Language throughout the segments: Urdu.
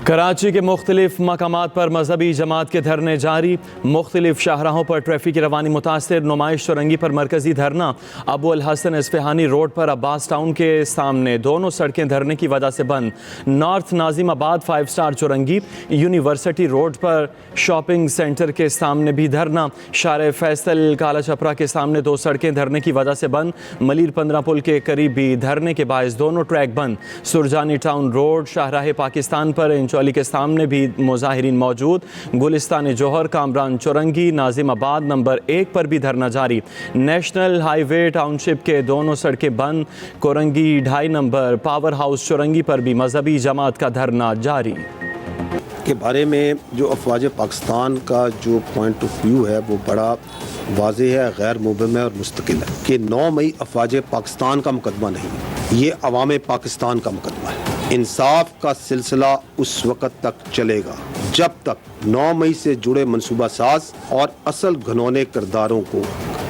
کراچی کے مختلف مقامات پر مذہبی جماعت کے دھرنے جاری، مختلف شاہراہوں پر ٹریفک کی روانی متاثر، نمائش چورنگی پر مرکزی دھرنا، ابو الحسن اصفہانی روڈ پر عباس ٹاؤن کے سامنے دونوں سڑکیں دھرنے کی وجہ سے بند، نارتھ ناظم آباد 5 اسٹار چورنگی، یونیورسٹی روڈ پر شاپنگ سینٹر کے سامنے بھی دھرنا، شارع فیصل کالا چپرا کے سامنے 2 سڑکیں دھرنے کی وجہ سے بند، ملیر 15 پل کے قریب بھی دھرنے کے باعث دونوں ٹریک بند، سرجانی ٹاؤن روڈ شاہراہ پاکستان پر انچولی کے سامنے بھی مظاہرین موجود، گلستان جوہر کامران چورنگی ناظم آباد نمبر 1 پر بھی دھرنا جاری، نیشنل ہائی وے ٹاؤن شپ کے دونوں سڑکیں بند، کورنگی 2.5 نمبر پاور ہاؤس چورنگی پر بھی مذہبی جماعت کا دھرنا جاری۔ کے بارے میں جو افواج پاکستان کا جو پوائنٹ آف ویو ہے وہ بڑا واضح ہے، غیر مبہم ہے اور مستقل ہے کہ 9 مئی افواج پاکستان کا مقدمہ نہیں، یہ عوام پاکستان کا مقدمہ ہے۔ انصاف کا سلسلہ اس وقت تک چلے گا جب تک 9 مئی سے جڑے منصوبہ ساز اور اصل گھنونے کرداروں کو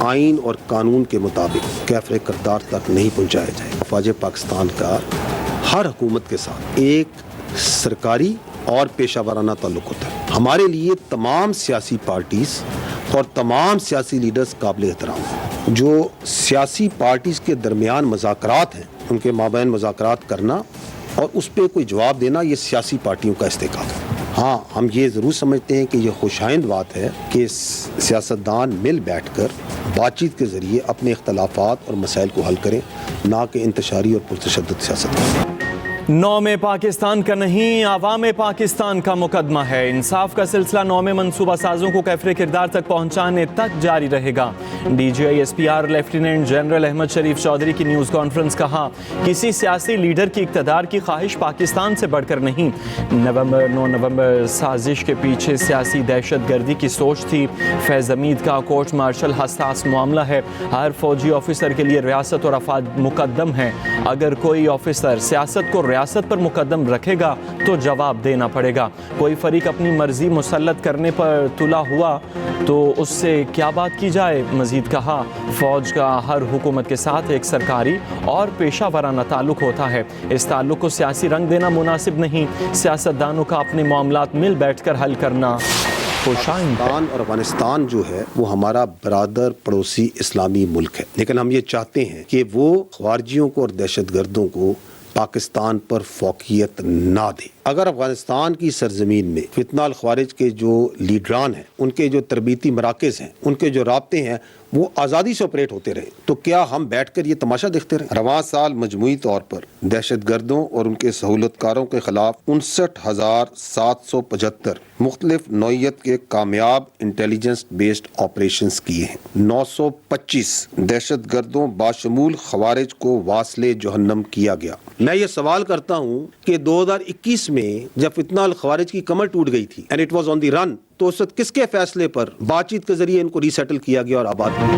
آئین اور قانون کے مطابق کیفر کردار تک نہیں پہنچایا جائے۔ افواج پاکستان کا ہر حکومت کے ساتھ ایک سرکاری اور پیشہ ورانہ تعلق ہوتا ہے۔ ہمارے لیے تمام سیاسی پارٹیز اور تمام سیاسی لیڈرز قابل احترام ہیں۔ جو سیاسی پارٹیز کے درمیان مذاکرات ہیں ان کے مابین مذاکرات کرنا اور اس پہ کوئی جواب دینا یہ سیاسی پارٹیوں کا استحقاق ہے۔ ہاں، ہم یہ ضرور سمجھتے ہیں کہ یہ خوشائند بات ہے کہ سیاستدان مل بیٹھ کر بات چیت کے ذریعے اپنے اختلافات اور مسائل کو حل کریں، نہ کہ انتشاری اور پرتشدد سیاست کریں۔ 9 میں پاکستان کا نہیں، عوام پاکستان کا مقدمہ ہے۔ انصاف کا سلسلہ 9 میں منصوبہ سازوں کو کیفر کردار تک پہنچانے تک جاری رہے گا۔ D G I S P R lieutenant general Ahmed Sharif Chaudhry کی نیوز کانفرنس، کہا کسی سیاسی لیڈر کی اقتدار کی خواہش پاکستان سے بڑھ کر نہیں۔ 9 نومبر سازش کے پیچھے سیاسی دہشت گردی کی سوچ تھی۔ فیض حمید کا کورٹ مارشل حساس معاملہ ہے، ہر فوجی آفیسر کے لیے ریاست اور افواج مقدم ہیں، اگر کوئی آفیسر سیاست کو ریاست پر مقدم رکھے گا تو جواب دینا پڑے گا۔ کوئی فریق اپنی مرضی مسلط کرنے پر تلا ہوا تو اس سے کیا بات کی جائے۔ مزید کہا فوج کا ہر حکومت کے ساتھ ایک سرکاری اور پیشہ ورانہ تعلق ہوتا ہے، اس تعلق کو سیاسی رنگ دینا مناسب نہیں، سیاستدانوں کا اپنے معاملات مل بیٹھ کر حل کرنا پاکستان اور افغانستان جو ہے وہ ہمارا برادر پڑوسی اسلامی ملک ہے، لیکن ہم یہ چاہتے ہیں کہ وہ خارجیوں کو اور دہشت گردوں کو پاکستان پر فوقیت نہ دے۔ اگر افغانستان کی سرزمین میں فتنہ الخوارج کے جو لیڈران ہیں، ان کے جو تربیتی مراکز ہیں، ان کے جو رابطے ہیں، وہ آزادی سے آپریٹ ہوتے رہے تو کیا ہم بیٹھ کر یہ تماشا دیکھتے رہے؟ رواں سال مجموعی طور پر دہشت گردوں اور ان کے سہولت کاروں کے خلاف 59,775 مختلف نوعیت کے کامیاب انٹیلیجنس بیسڈ آپریشنز کیے ہیں۔ 925 دہشت گردوں باشمول خوارج کو واصل جہنم کیا گیا۔ میں یہ سوال کرتا ہوں کہ 2021 میں جب فتنہ الخوارج کی کمر ٹوٹ گئی تھی اینڈ اٹ واز آن دی رن، تو اس وقت کس کے فیصلے پر بات چیت کے ذریعے ان کو ری سیٹل کیا گیا اور آباد کیا گیا؟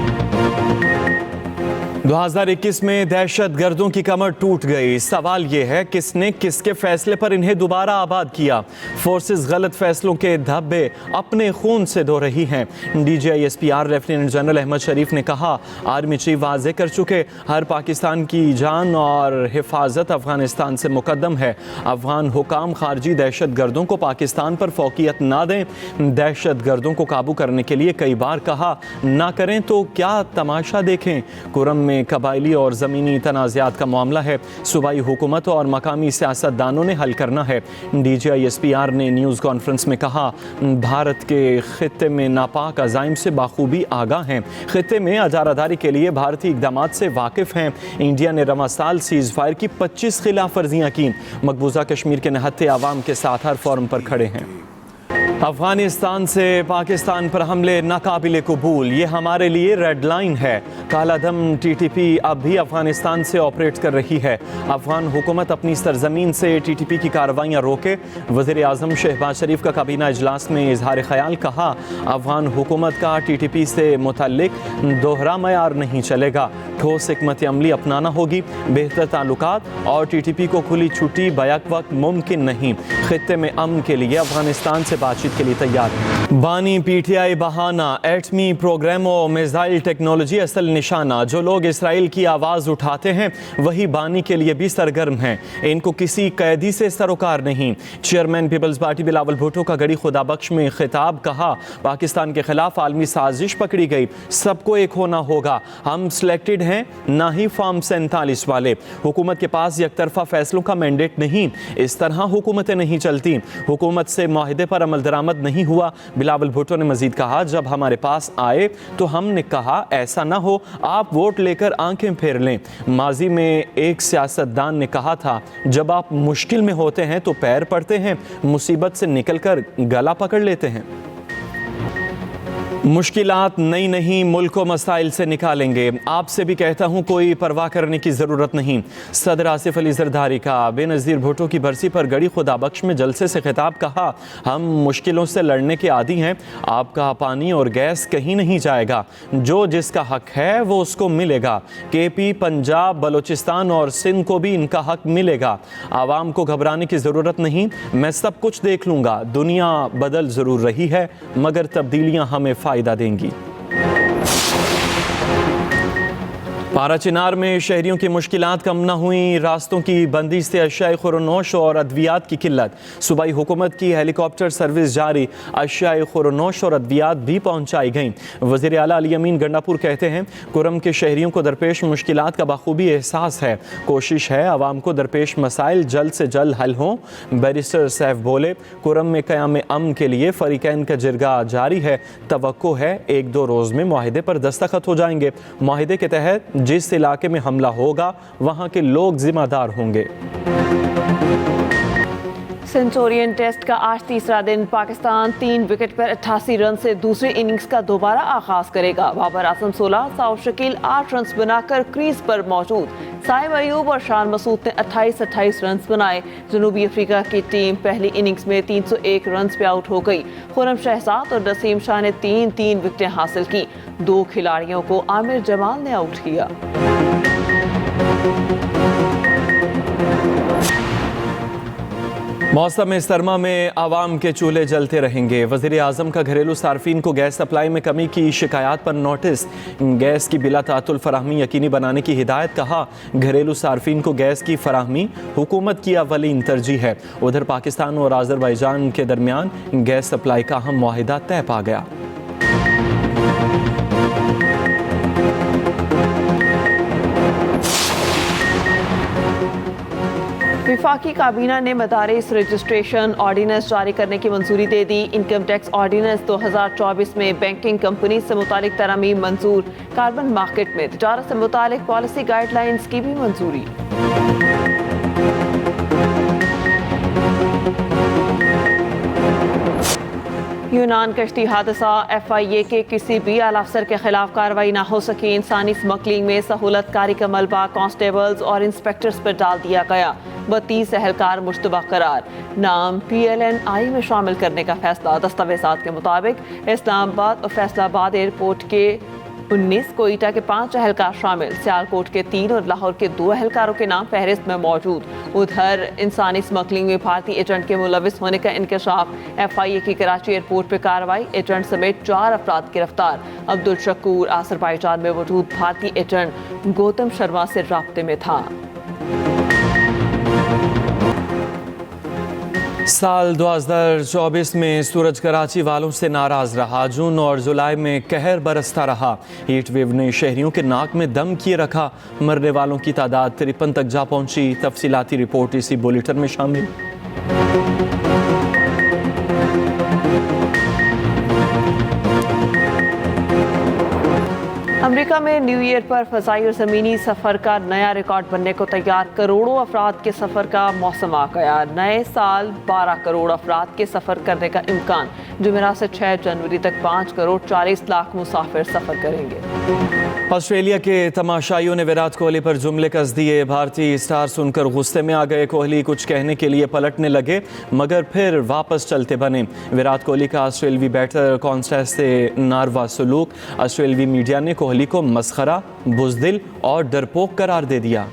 2021 میں دہشت گردوں کی کمر ٹوٹ گئی، سوال یہ ہے کس نے کس کے فیصلے پر انہیں دوبارہ آباد کیا؟ فورسز غلط فیصلوں کے دھبے اپنے خون سے دھو رہی ہیں۔ D G I S P R lieutenant general Ahmed Sharif نے کہا آرمی چیف واضح کر چکے ہر پاکستان کی جان اور حفاظت افغانستان سے مقدم ہے، افغان حکام خارجی دہشت گردوں کو پاکستان پر فوقیت نہ دیں، دہشت گردوں کو قابو کرنے کے لیے کئی بار کہا نہ کریں تو کیا تماشا دیکھیں۔ کورم میں قبائلی اور زمینی تنازعات کا معاملہ ہے، صوبائی حکومت اور مقامی سیاست دانوں نے حل کرنا ہے۔ D G I S P R نے نیوز کانفرنس میں کہا بھارت کے خطے میں ناپاک عزائم سے بخوبی آگاہ ہیں، خطے میں اجارہ داری کے لیے بھارتی اقدامات سے واقف ہیں۔ انڈیا نے رواں سال سیز فائر کی 25 خلاف ورزیاں کی، مقبوضہ کشمیر کے نہتے عوام کے ساتھ ہر فورم پر کھڑے ہیں۔ افغانستان سے پاکستان پر حملے ناقابل قبول، یہ ہمارے لیے ریڈ لائن ہے۔ کالا دھم ٹی ٹی پی اب بھی افغانستان سے آپریٹ کر رہی ہے، افغان حکومت اپنی سرزمین سے ٹی ٹی پی کی کارروائیاں روکے۔ وزیر اعظم شہباز شریف کا کابینہ اجلاس میں اظہار خیال، کہا افغان حکومت کا ٹی ٹی پی سے متعلق دوہرا معیار نہیں چلے گا، ٹھوس حکمت عملی اپنانا ہوگی، بہتر تعلقات اور ٹی ٹی پی کو کھلی چھٹی بیک وقت ممکن نہیں، خطے میں امن کے لیے افغانستان سے بات چیت کے لیے تیار ہیں۔ بانی پی ٹی آئی بہانہ ایٹمی پروگرام و میزائل ٹیکنالوجی اصل نشانہ. جو لوگ اسرائیل کی آواز اٹھاتے ہیں وہی بانی کے لیے بھی سرگرم ہیں. ان کو کسی قیدی سے سروکار نہیں. چیئرمین پیپلز پارٹی بلاول بھٹو کا گڑی خدا بخش میں خطاب. کہا پاکستان کے خلاف عالمی سازش پکڑی گئی, سب کو ایک ہونا ہوگا. ہم سلیکٹڈ ہیں نہ ہی فارم 47 والے. حکومت کے پاس یک طرفہ فیصلوں کا مینڈیٹ نہیں. اس طرح حکومتیں نہیں چلتی. حکومت سے معاہدے پر عمل درآمد نہیں ہوا. بلاول بھٹو نے مزید کہا جب ہمارے پاس آئے تو ہم نے کہا ایسا نہ ہو آپ ووٹ لے کر آنکھیں پھیر لیں. ماضی میں ایک سیاستدان نے کہا تھا جب آپ مشکل میں ہوتے ہیں تو پیر پڑتے ہیں, مصیبت سے نکل کر گلا پکڑ لیتے ہیں. مشکلات نئی نہیں, ملک کو مسائل سے نکالیں گے. آپ سے بھی کہتا ہوں کوئی پرواہ کرنے کی ضرورت نہیں. صدر آصف علی زرداری کا بے نظیر بھٹو کی برسی پر گڑی خدا بخش میں جلسے سے خطاب. کہا ہم مشکلوں سے لڑنے کے عادی ہیں. آپ کا پانی اور گیس کہیں نہیں جائے گا. جو جس کا حق ہے وہ اس کو ملے گا. کے پی, پنجاب, بلوچستان اور سندھ کو بھی ان کا حق ملے گا. عوام کو گھبرانے کی ضرورت نہیں. میں سب کچھ دیکھ لوں گا. دنیا بدل ضرور رہی ہے مگر تبدیلیاں ہمیں فائدہ دیں گی. پارا چنار میں شہریوں کی مشکلات کم نہ ہوئیں. راستوں کی بندی سے اشیاء خورنوش اور ادویات کی قلت. صوبائی حکومت کی ہیلی کاپٹر سروس جاری. اشیاء خورنوش اور ادویات بھی پہنچائی گئیں. وزیر اعلیٰ علی امین گنڈاپور کہتے ہیں کرم کے شہریوں کو درپیش مشکلات کا بخوبی احساس ہے. کوشش ہے عوام کو درپیش مسائل جلد سے جلد حل ہوں. بیرسٹر سیف بولے کرم میں قیام امن کے لیے فریقین کا جرگہ جاری ہے. توقع ہے 1-2 روز میں معاہدے پر دستخط ہو جائیں گے. معاہدے کے تحت جس علاقے میں حملہ ہوگا وہاں کے لوگ ذمہ دار ہوں گے. سینچورین ٹیسٹ کا آج تیسرا دن. پاکستان 3 وکٹ پر 88 رن سے دوسری اننگز کا دوبارہ آغاز کرے گا. بابر اعظم 16, سعود شکیل 8 رنز بنا کر کریز پر موجود. سائم ایوب اور شان مسعود نے 28 رنز بنائے. جنوبی افریقہ کی ٹیم پہلی اننگز میں 301 رنز پہ آؤٹ ہو گئی. خرم شہزاد اور نسیم شاہ نے 3 وکٹیں حاصل کی. 2 کھلاڑیوں کو عامر جمال نے آؤٹ کیا. موسم سرما میں عوام کے چولہے جلتے رہیں گے. وزیر اعظم کا گھریلو صارفین کو گیس سپلائی میں کمی کی شکایات پر نوٹس. گیس کی بلا تعطل فراہمی یقینی بنانے کی ہدایت. کہا گھریلو صارفین کو گیس کی فراہمی حکومت کی اولین ترجیح ہے. ادھر پاکستان اور آذربائیجان کے درمیان گیس سپلائی کا اہم معاہدہ طے پا گیا. وفاقی کابینہ نے مدارس رجسٹریشن آرڈیننس جاری کرنے کی منظوری دے دی. انکم ٹیکس آرڈیننس 2024 میں بینکنگ کمپنی سے متعلق ترامیم منظور. کاربن مارکیٹ میں تجارت سے متعلق پالیسی گائیڈ لائنز کی بھی منظوری. یونان کشتی حادثہ. FIA کے کسی بھی اعلیٰ افسر کے خلاف کارروائی نہ ہو سکی. انسانی سمگلنگ میں سہولت کاری کا ملبہ کانسٹیبلز اور انسپیکٹرز پر ڈال دیا گیا. 32 اہلکار مشتبہ قرار. نام PLNI میں شامل کرنے کا فیصلہ. دستاویزات کے مطابق اسلام آباد اور فیصل آباد ایئرپورٹ کے 19, کوئٹہ کے 5 اہلکار شامل. سیالکوٹ کے 3 اور لاہور کے 2 اہلکاروں کے نام فہرست میں موجود. ادھر انسانی سمگلنگ میں بھارتی ایجنٹ کے ملوث ہونے کا انکشاف. FIA کی کراچی ایئرپورٹ پہ کارروائی. ایجنٹ سمیت 4 افراد گرفتار. عبدالشکور آذربائیجان میں موجود بھارتی ایجنٹ گوتم شرما سے رابطے میں تھا. سال 2024 میں سورج کراچی والوں سے ناراض رہا. جون اور جولائی میں قہر برستا رہا. ہیٹ ویو نے شہریوں کے ناک میں دم کیے رکھا. مرنے والوں کی تعداد 53 تک جا پہنچی. تفصیلاتی رپورٹ اسی بلیٹن میں شامل. امریکہ میں نیو ایئر پر فضائی اور زمینی سفر کا نیا ریکارڈ بننے کو تیار. کروڑوں افراد کے سفر کا موسم آ گیا. نئے سال 12 کروڑ افراد کے سفر کرنے کا امکان. جمعرات سے 6 جنوری تک 5 کروڑ 40 لاکھ مسافر سفر کریں گے. آسٹریلیا کے تماشائیوں نے ویرات کوہلی پر جملے کس دیے. بھارتی اسٹار سن کر غصے میں آ گئے. کوہلی کچھ کہنے کے لیے پلٹنے لگے مگر پھر واپس چلتے بنے. ویرات کوہلی کا آسٹریلوی بیٹر کانسٹیس سے ناروا سلوک. آسٹریلوی میڈیا نے کوہلی کو مسخرہ, بزدل اور ڈرپوک قرار دے دیا.